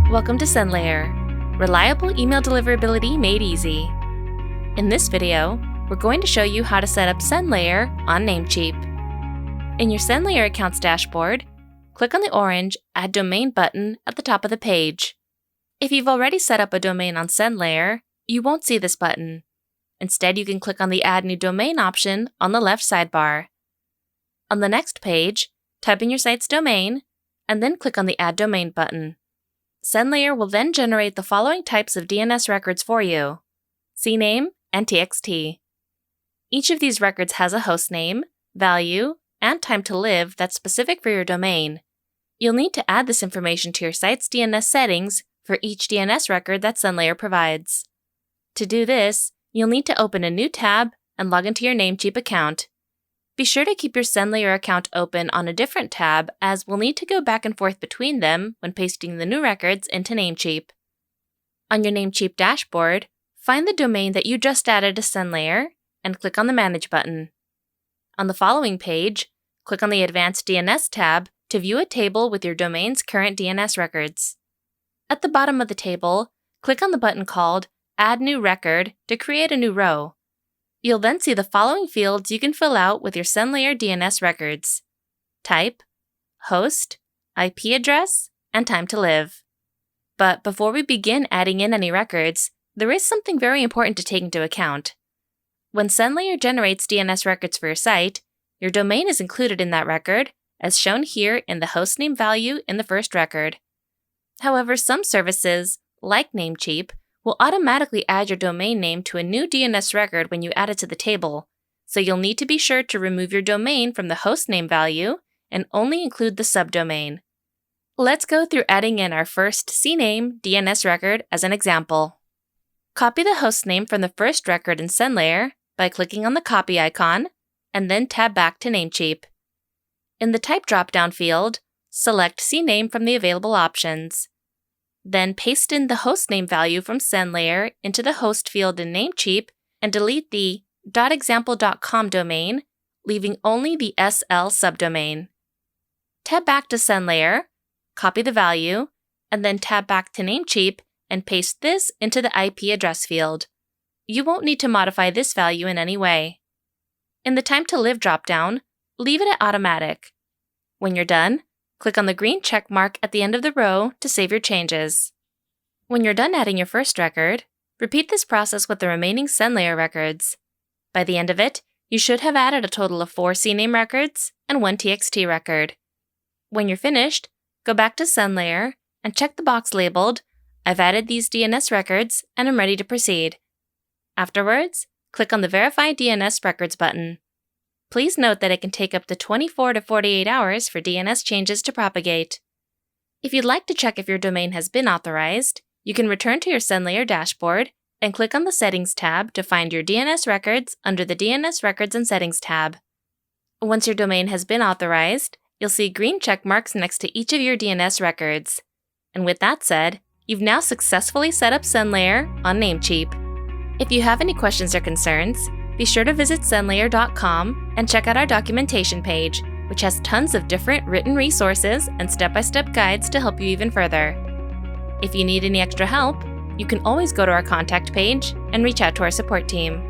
Welcome to SendLayer, reliable email deliverability made easy. In this video, we're going to show you how to set up SendLayer on Namecheap. In your SendLayer accounts dashboard, click on the orange Add Domain button at the top of the page. If you've already set up a domain on SendLayer, you won't see this button. Instead, you can click on the Add New Domain option on the left sidebar. On the next page, type in your site's domain, and then click on the Add Domain button. SendLayer will then generate the following types of DNS records for you: Cname and TXT. Each of these records has a host name, value, and time to live that's specific for your domain. You'll need to add this information to your site's DNS settings for each DNS record that SendLayer provides. To do this, you'll need to open a new tab and log into your Namecheap account. Be sure to keep your SendLayer account open on a different tab, as we'll need to go back and forth between them when pasting the new records into Namecheap. On your Namecheap dashboard, find the domain that you just added to SendLayer and click on the Manage button. On the following page, click on the Advanced DNS tab to view a table with your domain's current DNS records. At the bottom of the table, click on the button called Add New Record to create a new row. You'll then see the following fields you can fill out with your SendLayer DNS records: type, host, IP address, and time to live. But before we begin adding in any records, there is something very important to take into account. When SendLayer generates DNS records for your site, your domain is included in that record, as shown here in the hostname value in the first record. However, some services, like Namecheap, will automatically add your domain name to a new DNS record when you add it to the table, so you'll need to be sure to remove your domain from the hostname value and only include the subdomain. Let's go through adding in our first Cname DNS record as an example. Copy the hostname from the first record in SendLayer by clicking on the copy icon, and then tab back to Namecheap. In the Type drop-down field, select Cname from the available options. Then paste in the hostname value from SendLayer into the host field in Namecheap and delete the .example.com domain, leaving only the SL subdomain. Tab back to SendLayer, copy the value, and then tab back to Namecheap and paste this into the IP address field. You won't need to modify this value in any way. In the Time to Live dropdown, leave it at Automatic. When you're done, click on the green check mark at the end of the row to save your changes. When you're done adding your first record, repeat this process with the remaining SendLayer records. By the end of it, you should have added a total of 4 Cname records and 1 TXT record. When you're finished, go back to SendLayer and check the box labeled "I've added these DNS records and am ready to proceed." Afterwards, click on the Verify DNS Records button. Please note that it can take up to 24 to 48 hours for DNS changes to propagate. If you'd like to check if your domain has been authorized, you can return to your SendLayer dashboard and click on the Settings tab to find your DNS records under the DNS Records and Settings tab. Once your domain has been authorized, you'll see green check marks next to each of your DNS records. And with that said, you've now successfully set up SendLayer on Namecheap. If you have any questions or concerns, be sure to visit SendLayer.com and check out our documentation page, which has tons of different written resources and step-by-step guides to help you even further. If you need any extra help, you can always go to our contact page and reach out to our support team.